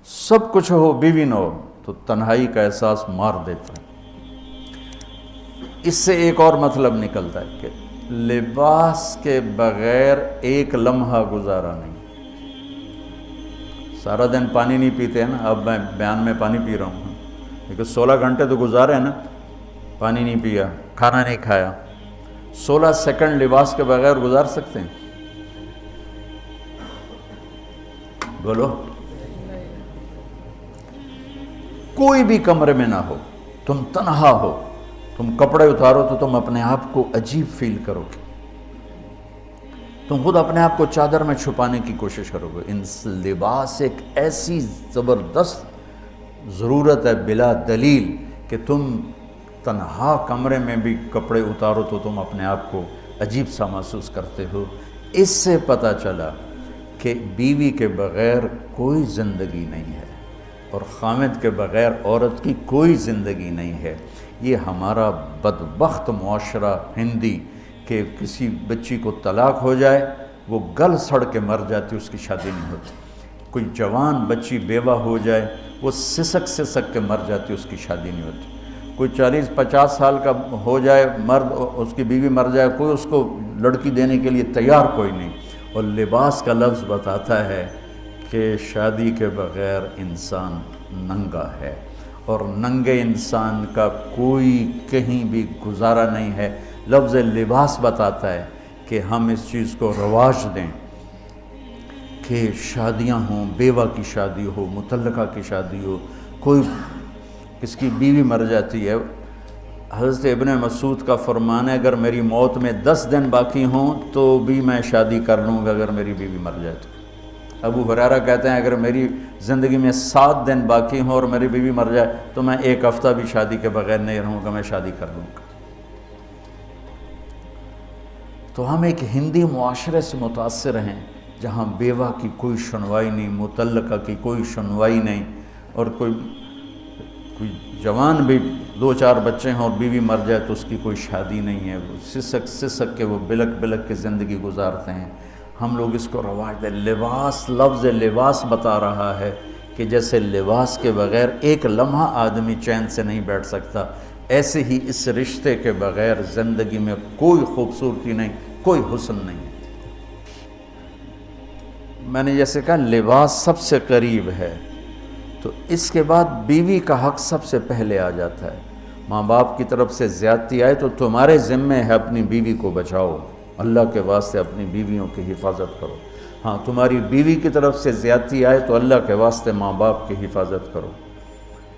سب کچھ ہو بیوی نہ ہو تو تنہائی کا احساس مار دیتا ہے۔ اس سے ایک اور مطلب نکلتا ہے کہ لباس کے بغیر ایک لمحہ گزارا نہیں۔ سارا دن پانی نہیں پیتے ہیں نا، اب میں بیان میں پانی پی رہا ہوں، لیکن 16 گھنٹے تو گزارے ہیں نا، پانی نہیں پیا، کھانا نہیں کھایا، 16 سیکنڈ لباس کے بغیر گزار سکتے ہیں؟ بولو۔ کوئی بھی کمرے میں نہ ہو، تم تنہا ہو، تم کپڑے اتارو تو تم اپنے آپ کو عجیب فیل کرو گے، تم خود اپنے آپ کو چادر میں چھپانے کی کوشش کرو گے۔ ان لباس ایک ایسی زبردست ضرورت ہے بلا دلیل کہ تم تنہا کمرے میں بھی کپڑے اتارو تو تم اپنے آپ کو عجیب سا محسوس کرتے ہو۔ اس سے پتہ چلا کہ بیوی کے بغیر کوئی زندگی نہیں ہے اور خامد کے بغیر عورت کی کوئی زندگی نہیں ہے۔ یہ ہمارا بدبخت معاشرہ ہندی کہ کسی بچی کو طلاق ہو جائے وہ گل سڑ کے مر جاتی، اس کی شادی نہیں ہوتی۔ کوئی جوان بچی بیوہ ہو جائے وہ سسک سسک کے مر جاتی، اس کی شادی نہیں ہوتی۔ کوئی 40-50 سال کا ہو جائے مرد، اس کی بیوی مر جائے، کوئی اس کو لڑکی دینے کے لیے تیار کوئی نہیں۔ اور لباس کا لفظ بتاتا ہے کہ شادی کے بغیر انسان ننگا ہے، اور ننگے انسان کا کوئی کہیں بھی گزارا نہیں ہے۔ لفظ لباس بتاتا ہے کہ ہم اس چیز کو رواج دیں کہ شادیاں ہوں، بیوہ کی شادی ہو، مطلقہ کی شادی ہو، کوئی کس کی بیوی مر جاتی ہے۔ حضرت ابن مسعود کا فرمان ہے اگر میری موت میں 10 دن باقی ہوں تو بھی میں شادی کر لوں گا اگر میری بیوی مر جائے تو۔ ابو ہریرہ کہتے ہیں اگر میری زندگی میں 7 دن باقی ہوں اور میری بیوی مر جائے تو میں 1 ہفتہ بھی شادی کے بغیر نہیں رہوں گا، میں شادی کر لوں گا۔ تو ہم ایک ہندی معاشرے سے متاثر ہیں جہاں بیوہ کی کوئی سنوائی نہیں، مطلقہ کی کوئی سنوائی نہیں، اور کوئی جوان بھی 2-4 بچے ہیں اور بیوی مر جائے تو اس کی کوئی شادی نہیں ہے، وہ سسک سسک کے وہ بلک بلک کے زندگی گزارتے ہیں۔ ہم لوگ اس کو رواج دیں۔ لباس، لفظ لباس بتا رہا ہے کہ جیسے لباس کے بغیر ایک لمحہ آدمی چین سے نہیں بیٹھ سکتا، ایسے ہی اس رشتے کے بغیر زندگی میں کوئی خوبصورتی نہیں، کوئی حسن نہیں۔ میں نے جیسے کہا لباس سب سے قریب ہے، تو اس کے بعد بیوی کا حق سب سے پہلے آ جاتا ہے۔ ماں باپ کی طرف سے زیادتی آئے تو تمہارے ذمے ہے اپنی بیوی کو بچاؤ، اللہ کے واسطے اپنی بیویوں کی حفاظت کرو۔ ہاں تمہاری بیوی کی طرف سے زیادتی آئے تو اللہ کے واسطے ماں باپ کی حفاظت کرو۔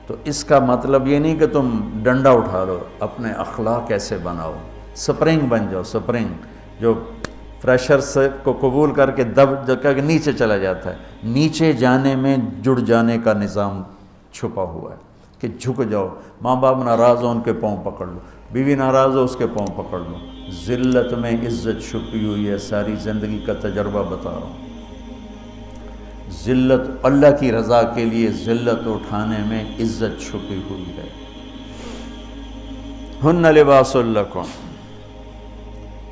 تو اس کا مطلب یہ نہیں کہ تم ڈنڈا اٹھا لو، اپنے اخلاق ایسے بناؤ، سپرنگ بن جاؤ، سپرنگ جو فریشر سے کو قبول کر کے دب کے نیچے چلا جاتا ہے۔ نیچے جانے میں جڑ جانے کا نظام چھپا ہوا ہے کہ جھک جاؤ، ماں باپ ناراض ہو ان کے پاؤں پکڑ لو، بیوی ناراض ہو اس کے پاؤں پکڑ لو۔ ذلت میں عزت چھپی ہوئی ہے، ساری زندگی کا تجربہ بتا رہا ہوں۔ ذلت اللہ کی رضا کے لیے ذلت اٹھانے میں عزت چھپی ہوئی ہے۔ ہن لباس لکم،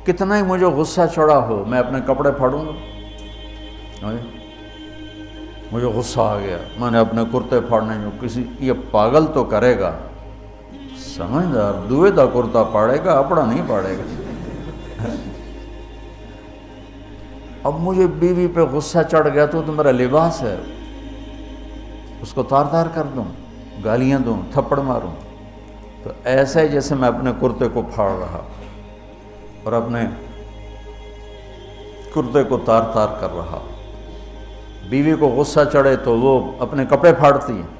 کتنا ہی مجھے غصہ چڑھا ہو میں اپنے کپڑے پھاڑوں گا؟ مجھے غصہ آ گیا، میں نے اپنے کرتے پھاڑنے جو کسی یہ پاگل تو کرے گا، سمجھدار دوئے دا کرتا پاڑے گا، اپنا نہیں پاڑے گا۔ اب مجھے بیوی پہ غصہ چڑھ گیا تو میرا لباس ہے، اس کو تار تار کر دوں، گالیاں دوں، تھپڑ ماروں؟ تو ایسا ہی جیسے میں اپنے کرتے کو پھاڑ رہا اور اپنے کرتے کو تار تار کر رہا۔ بیوی کو غصہ چڑھے تو وہ اپنے کپڑے پھاڑتی ہیں۔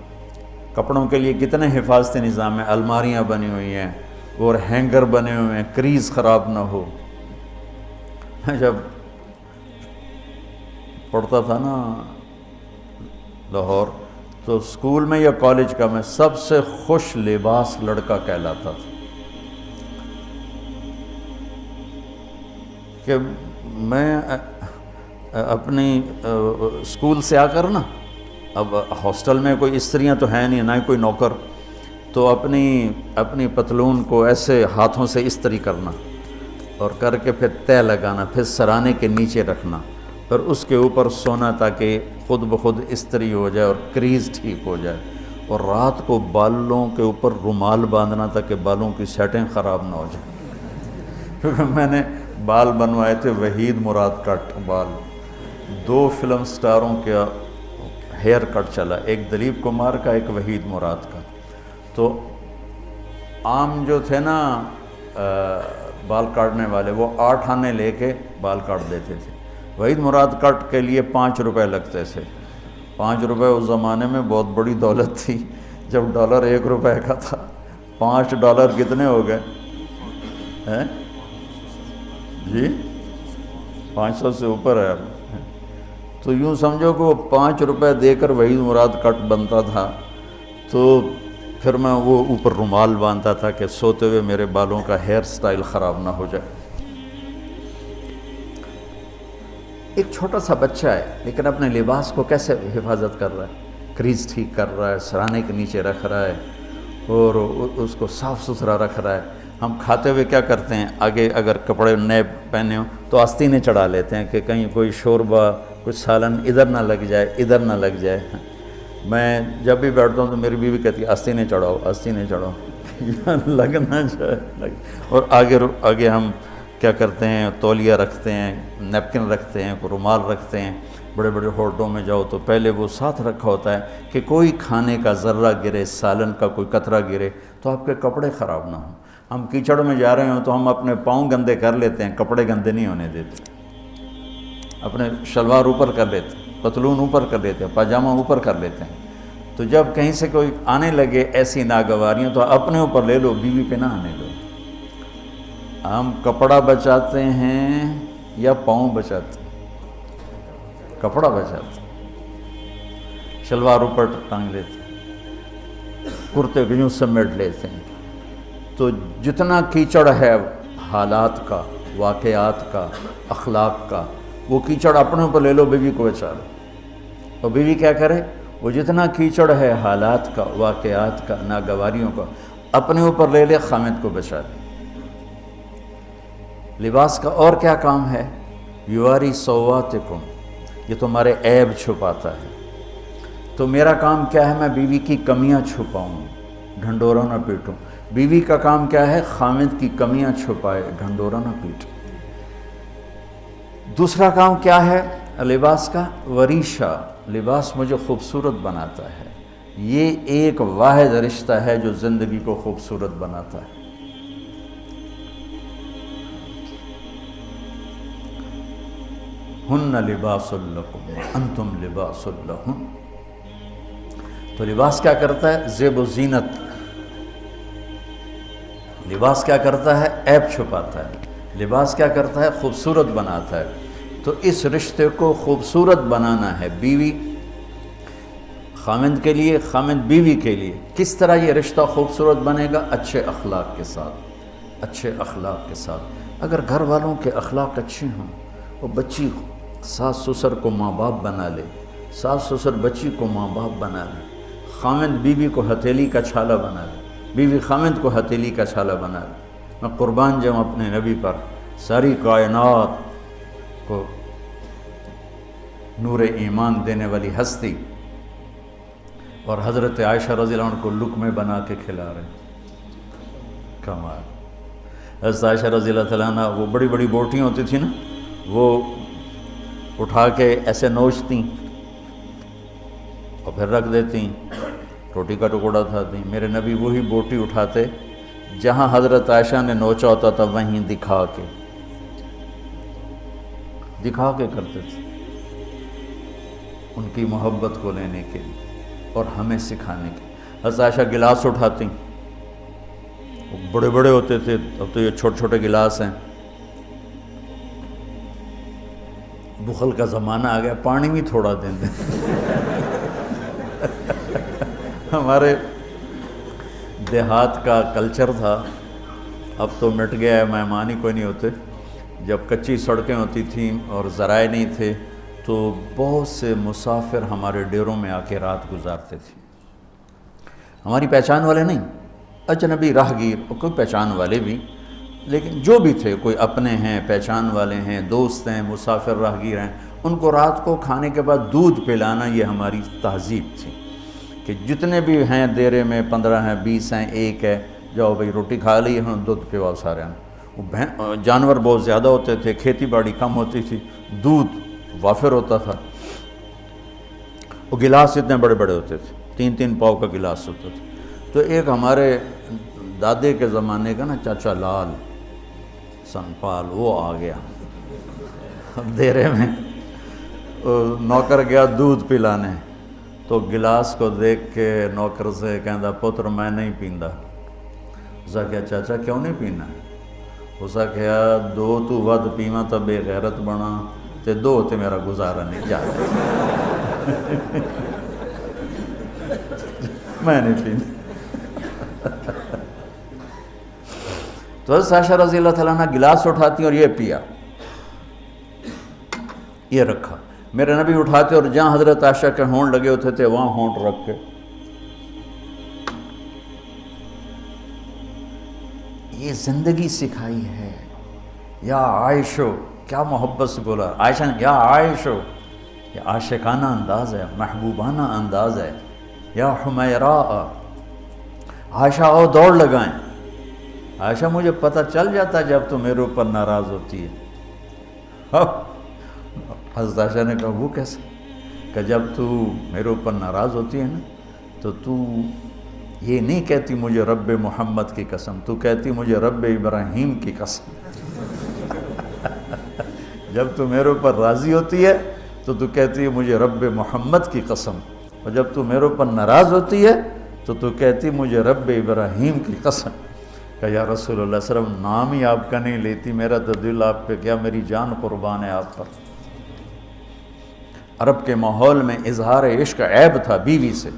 کپڑوں کے لیے کتنے حفاظتی نظام ہیں، الماریاں بنی ہوئی ہیں اور ہینگر بنے ہوئے ہیں، کریز خراب نہ ہو۔ جب پڑھتا تھا نا لاہور تو اسکول میں یا کالج کا میں سب سے خوش لباس لڑکا کہلاتا تھا کہ میں اپنی اسکول سے آ کر نا، اب ہاسٹل میں کوئی استریاں تو ہیں نہیں، نہ ہی کوئی نوکر، تو اپنی پتلون کو ایسے ہاتھوں سے استری کرنا اور کر کے پھر تہ لگانا، پھر سرانے کے نیچے رکھنا پھر اس کے اوپر سونا تاکہ خود بخود استری ہو جائے اور کریز ٹھیک ہو جائے، اور رات کو بالوں کے اوپر رومال باندھنا تاکہ بالوں کی سیٹیں خراب نہ ہو جائیں، کیونکہ میں نے بال بنوائے تھے وحید مراد کٹ بال، 2 فلم سٹاروں کا ہیئر کٹ چلا، ایک دلیپ کمار کا، ایک وحید مراد کا۔ تو عام جو تھے نا بال کاٹنے والے، وہ 8 آنے لے کے بال کاٹ دیتے تھے۔ وحید مراد کٹ کے لیے 5 روپے لگتے تھے۔ 5 روپے اس زمانے میں بہت بڑی دولت تھی، جب ڈالر 1 روپے کا تھا۔ $5 کتنے ہو گئے ہیں جی؟ 500 سے اوپر ہے اب۔ تو یوں سمجھو کہ وہ 5 روپے دے کر وحید مراد کٹ بنتا تھا، تو پھر میں وہ اوپر رومال باندھتا تھا کہ سوتے ہوئے میرے بالوں کا ہیئر سٹائل خراب نہ ہو جائے۔ ایک چھوٹا سا بچہ ہے لیکن اپنے لباس کو کیسے حفاظت کر رہا ہے، کریز ٹھیک کر رہا ہے، سرانے کے نیچے رکھ رہا ہے اور اس کو صاف ستھرا رکھ رہا ہے۔ ہم کھاتے ہوئے کیا کرتے ہیں، آگے اگر کپڑے نئے پہنے ہوں تو آستینیں چڑھا لیتے ہیں کہ کہیں کوئی شوربہ کچھ سالن ادھر نہ لگ جائے، ادھر نہ لگ جائے۔ میں جب بھی بیٹھتا ہوں تو میری بیوی کہتی ہے آستینیں چڑھاؤ، آستینیں چڑھاؤ، لگ نہ جائے۔ اور آگے ہم کیا کرتے ہیں، تولیہ رکھتے ہیں، نیپکن رکھتے ہیں، رومال رکھتے ہیں۔ بڑے بڑے ہوٹلوں میں جاؤ تو پہلے وہ ساتھ رکھا ہوتا ہے کہ کوئی کھانے کا ذرہ گرے، سالن کا کوئی قطرہ گرے تو آپ کے کپڑے خراب نہ ہوں۔ ہم کیچڑ میں جا رہے ہوں تو ہم اپنے پاؤں گندے کر لیتے ہیں، کپڑے گندے نہیں ہونے دیتے۔ اپنے شلوار اوپر کر لیتے ہیں، پتلون اوپر کر لیتے ہیں، پاجامہ اوپر کر لیتے ہیں۔ تو جب کہیں سے کوئی آنے لگے ایسی ناگواریاں تو اپنے اوپر لے لو، بیوی پہ نہ آنے دو۔ ہم کپڑا بچاتے ہیں یا پاؤں بچاتے ہیں؟ کپڑا بچاتے ہیں، شلوار اوپر ٹانگ لیتے ہیں، کرتے کو یوں سمیٹ لیتے ہیں۔ تو جتنا کیچڑ ہے حالات کا، واقعات کا، اخلاق کا، وہ کیچڑ اپنے اوپر لے لو، بیوی کو بچا لو۔ اور بیوی کیا کرے، وہ جتنا کیچڑ ہے حالات کا، واقعات کا، ناگواریوں کا، اپنے اوپر لے لے، خامد کو بچا لے۔ لباس کا اور کیا کام ہے، یواری سواتکم، یہ تمہارے عیب چھپاتا ہے۔ تو میرا کام کیا ہے، میں بیوی کی کمیاں چھپاؤں، ڈھنڈورا نہ پیٹوں۔ بیوی کا کام کیا ہے، خامد کی کمیاں چھپائے، ڈھنڈورا نہ پیٹے۔ دوسرا کام کیا ہے لباس کا، وریشہ، لباس مجھے خوبصورت بناتا ہے۔ یہ ایک واحد رشتہ ہے جو زندگی کو خوبصورت بناتا ہے۔ ہن لباس لکم انتم لباس لہن۔ تو لباس کیا کرتا ہے، زیب و زینت۔ لباس کیا کرتا ہے، عیب چھپاتا ہے۔ لباس کیا کرتا ہے، خوبصورت بناتا ہے۔ تو اس رشتے کو خوبصورت بنانا ہے، بیوی خامند کے لیے، خامند بیوی کے لیے۔ کس طرح یہ رشتہ خوبصورت بنے گا، اچھے اخلاق کے ساتھ، اچھے اخلاق کے ساتھ۔ اگر گھر والوں کے اخلاق اچھے ہوں، وہ بچی ساس سسر کو ماں باپ بنا لے، ساس سسر بچی کو ماں باپ بنا لے، خامند بیوی کو ہتھیلی کا چھالا بنا لے، بیوی خامند کو ہتھیلی کا چھالا بنا لے۔ میں قربان جاؤں اپنے نبی پر، ساری کائنات کو نور ایمان دینے والی ہستی، اور حضرت عائشہ رضی اللہ عنہ کو لقمے بنا کے کھلا رہے ہیں۔ کمال۔ حضرت عائشہ رضی اللہ تعالیٰ عنہ، وہ بڑی بڑی بوٹیاں ہوتی تھیں نا، وہ اٹھا کے ایسے نوچتیں اور پھر رکھ دیتیں، روٹی کا ٹکڑا اٹھاتی۔ میرے نبی وہی بوٹی اٹھاتے جہاں حضرت عائشہ نے نوچا ہوتا تھا، وہیں دکھا کے کرتے تھے، ان کی محبت کو لینے کے لیے اور ہمیں سکھانے کے۔ حضرت عائشہ گلاس اٹھاتی، وہ بڑے بڑے ہوتے تھے، اب تو یہ چھوٹے چھوٹے گلاس ہیں۔ بخل کا زمانہ آ گیا، پانی بھی تھوڑا دیں دیں۔ ہمارے دیہات کا کلچر تھا، اب تو مٹ گیا ہے، مہمان ہی کوئی نہیں ہوتے۔ جب کچی سڑکیں ہوتی تھیں اور ذرائع نہیں تھے تو بہت سے مسافر ہمارے ڈیروں میں آ کے رات گزارتے تھے۔ ہماری پہچان والے نہیں، اجنبی راہگیر، اور کوئی پہچان والے بھی، لیکن جو بھی تھے، کوئی اپنے ہیں، پہچان والے ہیں، دوست ہیں، مسافر راہگیر ہیں، ان کو رات کو کھانے کے بعد دودھ پلانا یہ ہماری تہذیب تھی کہ جتنے بھی ہیں دیرے میں 15 ہیں 20 ہیں 1 ہے، جاؤ بھائی روٹی کھا لی ہاں دودھ پواؤ سارے ہیں۔ وہ جانور بہت زیادہ ہوتے تھے، کھیتی باڑی کم ہوتی تھی، دودھ وافر ہوتا تھا، وہ گلاس اتنے بڑے بڑے ہوتے تھے، 3 پاؤ کا گلاس ہوتا تھا۔ تو ایک ہمارے دادے کے زمانے کا نا چاچا لال سنپال وہ آ گیا دیرے میں، نوکر گیا دودھ پلانے، تو گلاس کو دیکھ کے نوکر سے کہندا پتر میں نہیں پیندا۔ اسا کہا چاچا کیوں نہیں پینا؟ اسا کہا 2 تو ود پیواں تو بے غیرت بنا تے 2 تے میرا گزارا نہیں جاتا میں نہیں پیندا۔ تو حضرت عائشہ رضی اللہ تعالیٰ عنہ گلاس اٹھاتی اور یہ پیا، یہ رکھا۔ میرے نبی اٹھاتے اور جہاں حضرت عائشہ کے ہونٹ لگے ہوتے تھے وہاں ہونٹ رکھ کے یہ زندگی سکھائی ہے۔ یا عائشو، کیا محبت سے بولا عائشہ نے، یا عائشو، یہ عاشقانہ انداز ہے، محبوبانہ انداز ہے۔ یا حمیراء، عائشہ آؤ دوڑ لگائیں۔ عائشہ مجھے پتہ چل جاتا جب تو میرے اوپر ناراض ہوتی ہے۔ حضرت عائشہ نے کہا وہ کیسے؟ کہ جب تو میرے اوپر ناراض ہوتی ہے نا تو یہ نہیں کہتی مجھے رب محمد کی قسم، تو کہتی مجھے رب ابراہیم کی قسم۔ جب تو میرے اوپر راضی ہوتی ہے تو کہتی ہے مجھے رب محمد کی قسم، اور جب تو میرے اوپر ناراض ہوتی ہے تو کہتی مجھے رب ابراہیم کی قسم۔ کہ یا رسول اللہ صلی اللہ علیہ وسلم نام ہی آپ کا نہیں لیتی، میرا تو دل آپ پہ کیا، میری جان قربان ہے آپ پر۔ عرب کے ماحول میں اظہار عشق عیب تھا بیوی سے۔